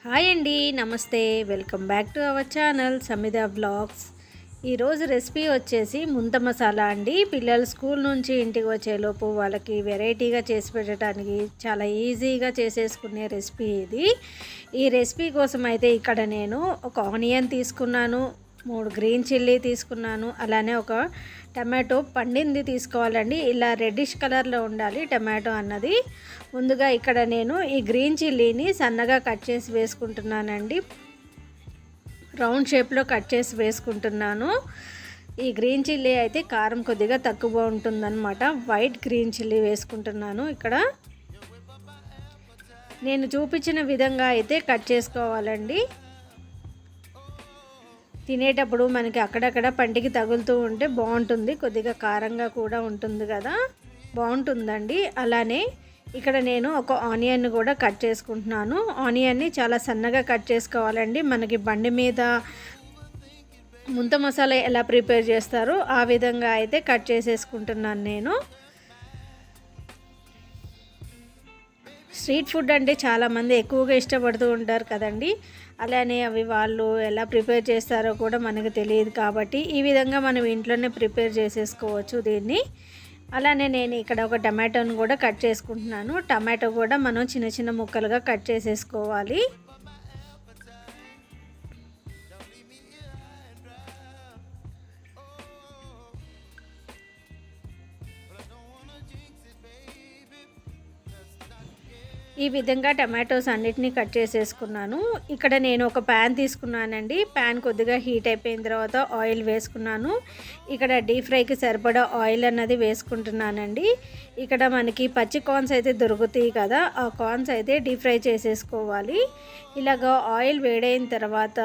Hi అండి, నమస్తే. Welcome back to our channel Samedha blogs. ఈరోజు రెసిపీ వచ్చేసి ముంత మసాలా అండి. పిల్లలు స్కూల్ నుంచి ఇంటికి వచ్చేలోపు వాళ్ళకి వెరైటీగా చేసి పెట్టడానికి చాలా ఈజీగా చేసేసుకునే రెసిపీ ఇది. ఈ రెసిపీ కోసం అయితే ఇక్కడ నేను ఒక ఆనియన్ తీసుకున్నాను, 3 గ్రీన్ చిల్లీ తీసుకున్నాను, అలానే ఒక టమాటో పండింది తీసుకోవాలండి. ఇలా రెడ్డిష్ కలర్లో ఉండాలి టమాటో అన్నది. ముందుగా ఇక్కడ నేను ఈ గ్రీన్ చిల్లీని సన్నగా కట్ చేసి వేసుకుంటున్నానండి. రౌండ్ షేప్లో కట్ చేసి వేసుకుంటున్నాను. ఈ గ్రీన్ చిల్లీ అయితే కారం కొద్దిగా తక్కువ ఉంటుందన్నమాట. వైట్ గ్రీన్ చిల్లీ వేసుకుంటున్నాను. ఇక్కడ నేను చూపించిన విధంగా అయితే కట్ చేసుకోవాలండి. తినేటప్పుడు మనకి అక్కడక్కడ పంటికి తగులుతూ ఉంటే బాగుంటుంది, కొద్దిగా కారంగా కూడా ఉంటుంది కదా, బాగుంటుందండి. అలానే ఇక్కడ నేను ఒక ఆనియన్ కూడా కట్ చేసుకుంటున్నాను. ఆనియన్ని చాలా సన్నగా కట్ చేసుకోవాలండి. మనకి బండి మీద ముంత మసాలా ఎలా ప్రిపేర్ చేస్తారో ఆ విధంగా అయితే కట్ చేసేసుకుంటున్నాను నేను. స్ట్రీట్ ఫుడ్ అంటే చాలామంది ఎక్కువగా ఇష్టపడుతూ ఉంటారు కదండి. అలానే అవి వాళ్ళు ఎలా ప్రిపేర్ చేస్తారో కూడా మనకు తెలియదు, కాబట్టి ఈ విధంగా మనం ఇంట్లోనే ప్రిపేర్ చేసేసుకోవచ్చు దీన్ని. అలానే నేను ఇక్కడ ఒక టమాటోని కూడా కట్ చేసుకుంటున్నాను. టమాటో కూడా మనం చిన్న చిన్న ముక్కలుగా కట్ చేసేసుకోవాలి. ఈ విధంగా టమాటోస్ అన్నిటినీ కట్ చేసేసుకున్నాను. ఇక్కడ నేను ఒక ప్యాన్ తీసుకున్నానండి. ప్యాన్ కొద్దిగా హీట్ అయిపోయిన తర్వాత ఆయిల్ వేసుకున్నాను. ఇక్కడ డీప్ ఫ్రైకి సరిపడా ఆయిల్ అన్నది వేసుకుంటున్నానండి. ఇక్కడ మనకి పచ్చి కార్న్స్ అయితే దొరుకుతాయి కదా, ఆ కార్న్స్ అయితే డీప్ ఫ్రై చేసేసుకోవాలి. ఇలాగా ఆయిల్ వేడైన తర్వాత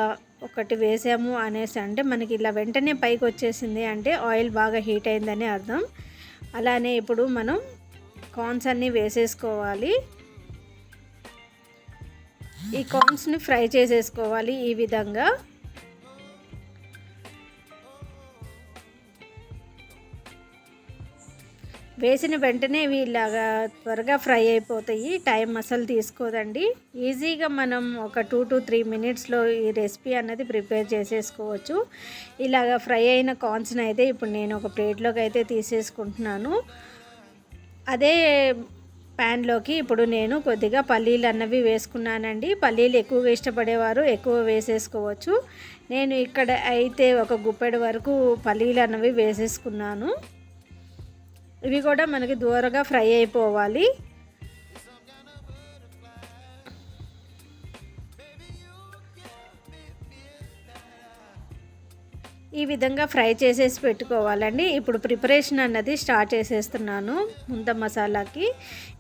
ఒకటి వేసాము అనేసి అంటే మనకి ఇలా వెంటనే పైకి వచ్చేసింది అంటే ఆయిల్ బాగా హీట్ అయిందని అర్థం. అలానే ఇప్పుడు మనం కార్న్స్ అన్నీ వేసేసుకోవాలి. ఈ కార్న్స్ని ఫ్రై చేసేసుకోవాలి ఈ విధంగా. వేసిన వెంటనే ఇవి ఇలాగా త్వరగా ఫ్రై అయిపోతాయి, టైం అసలు తీసుకోదండి. ఈజీగా మనం ఒక 2 to 3 మినిట్స్లో ఈ రెసిపీ అన్నది ప్రిపేర్ చేసేసుకోవచ్చు. ఇలాగా ఫ్రై అయిన కార్న్స్ని అయితే ఇప్పుడు నేను ఒక ప్లేట్లోకి అయితే తీసేసుకుంటున్నాను. అదే ప్యాన్లోకి ఇప్పుడు నేను కొద్దిగా పల్లీలు అన్నవి వేసుకున్నానండి. పల్లీలు ఎక్కువగా ఇష్టపడేవారు ఎక్కువ వేసేసుకోవచ్చు. నేను ఇక్కడ అయితే ఒక గుప్పెడు వరకు పల్లీలు అన్నవి వేసేసుకున్నాను. ఇవి కూడా మనకి దూరగా ఫ్రై అయిపోవాలి. ఈ విధంగా ఫ్రై చేసేసి పెట్టుకోవాలండి. ఇప్పుడు ప్రిపరేషన్ అన్నది స్టార్ట్ చేసేస్తున్నాను ముంత మసాలాకి.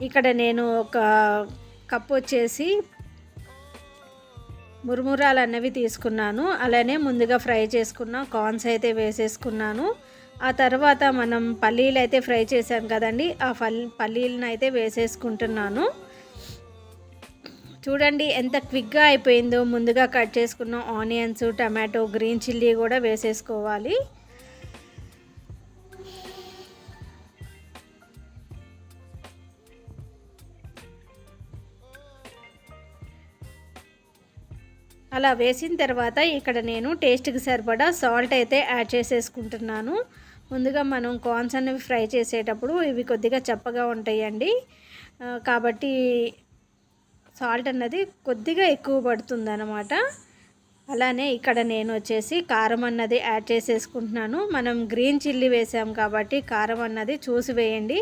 ఇక్కడ నేను ఒక కప్ వచ్చేసి మురుమురాలు అన్నవి తీసుకున్నాను. అలానే ముందుగా ఫ్రై చేసుకున్న కార్న్స్ అయితే వేసేసుకున్నాను. ఆ తర్వాత మనం పల్లీలు అయితే ఫ్రై చేసాం కదండి, ఆ పల్లీలను అయితే వేసేసుకుంటున్నాను. చూడండి ఎంత క్విక్గా అయిపోయిందో. ముందుగా కట్ చేసుకున్న ఆనియన్స్, టమాటో, గ్రీన్ చిల్లీ కూడా వేసేసుకోవాలి. అలా వేసిన తర్వాత ఇక్కడ నేను టేస్ట్కి సరిపడా సాల్ట్ అయితే యాడ్ చేసేసుకుంటున్నాను. ముందుగా మనం కార్న్స్ అనేవి ఫ్రై చేసేటప్పుడు ఇవి కొద్దిగా చప్పగా ఉంటాయండి, కాబట్టి సాల్ట్ అన్నది కొద్దిగా ఎక్కువ పడుతుంది అన్నమాట. అలానే ఇక్కడ నేను వచ్చేసి కారం అన్నది యాడ్ చేసేసుకుంటున్నాను. మనం గ్రీన్ చిల్లీ వేసాం కాబట్టి కారం అన్నది చూసి వేయండి.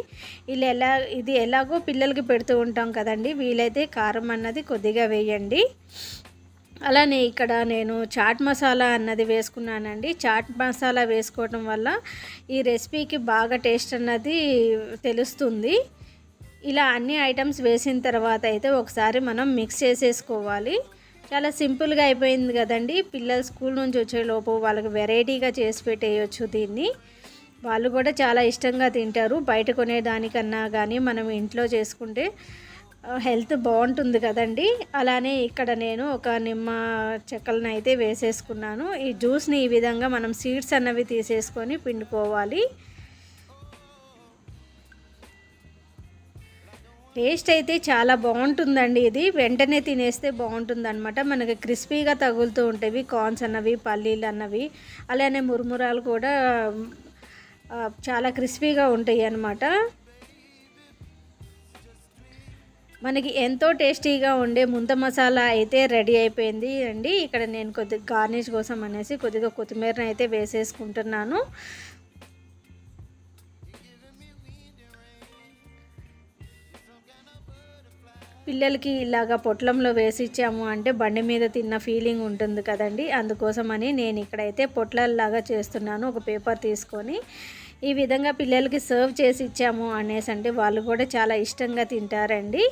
ఇది ఎలాగో పిల్లలకి పెడుతూ ఉంటాం కదండి, వీలైతే కారం అన్నది కొద్దిగా వేయండి. అలానే ఇక్కడ నేను చాట్ మసాలా అన్నది వేసుకున్నానండి. చాట్ మసాలా వేసుకోవడం వల్ల ఈ రెసిపీకి బాగా టేస్ట్ అన్నది తెలుస్తుంది. ఇలా అన్ని ఐటమ్స్ వేసిన తర్వాత అయితే ఒకసారి మనం మిక్స్ చేసేసుకోవాలి. చాలా సింపుల్గా అయిపోయింది కదండి. పిల్లలు స్కూల్ నుంచి వచ్చేలోపు వాళ్ళకి వెరైటీగా చేసి పెట్టేయచ్చు దీన్ని. వాళ్ళు కూడా చాలా ఇష్టంగా తింటారు. బయట కొనేదానికన్నా కానీ మనం ఇంట్లో చేసుకుంటే హెల్త్ బాగుంటుంది కదండి. అలానే ఇక్కడ నేను ఒక నిమ్మ చెక్కలను అయితే వేసేసుకున్నాను. ఈ జ్యూస్ని ఈ విధంగా మనం సీడ్స్ అన్నవి తీసేసుకొని పిండుకోవాలి. టేస్ట్ అయితే చాలా బాగుంటుందండి. ఇది వెంటనే తినేస్తే బాగుంటుంది అనమాట. మనకి క్రిస్పీగా తగులుతూ ఉంటాయి కార్న్స్ అన్నవి, పల్లీలు అన్నవి. అలానే మురుమురాలు కూడా చాలా క్రిస్పీగా ఉంటాయి అన్నమాట. మనకి ఎంతో టేస్టీగా ఉండే ముంత మసాలా అయితే రెడీ అయిపోయింది అండి. ఇక్కడ నేను కొద్దిగా గార్నిష్ కోసం అనేసి కొద్దిగా కొత్తిమీరని అయితే వేసేసుకుంటున్నాను. పిల్లలకి ఇలాగా పొట్లంలో వేసి ఇచ్చాము అంటే బండి మీద తిన్న ఫీలింగ్ ఉంటుంది కదండి. అందుకోసమని నేను ఇక్కడైతే పొట్లాల్లాగా చేస్తున్నాను. ఒక పేపర్ తీసుకొని ఈ విధంగా పిల్లలకి సర్వ్ చేసి ఇచ్చాము అనేసి అంటే వాళ్ళు కూడా చాలా ఇష్టంగా తింటారండి.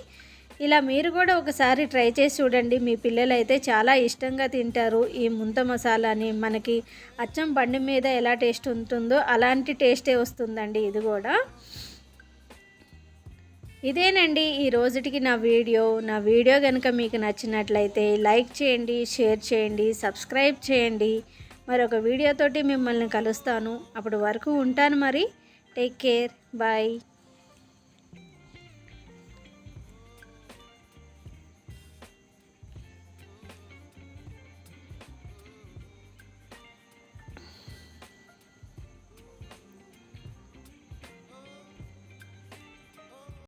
ఇలా మీరు కూడా ఒకసారి ట్రై చేసి చూడండి. మీ పిల్లలు అయితే చాలా ఇష్టంగా తింటారు ఈ ముంత మసాలాని. మనకి అచ్చం బండి మీద ఎలా టేస్ట్ ఉంటుందో అలాంటి టేస్టే వస్తుందండి ఇది కూడా. ఇదేనండి ఈ రోజుటికి నా వీడియో కనుక మీకు నచ్చినట్లయితే లైక్ చేయండి, షేర్ చేయండి, సబ్స్క్రైబ్ చేయండి. మరొక వీడియోతోటి మిమ్మల్ని కలుస్తాను. అప్పటి వరకు ఉంటాను మరి. Take care. బాయ్.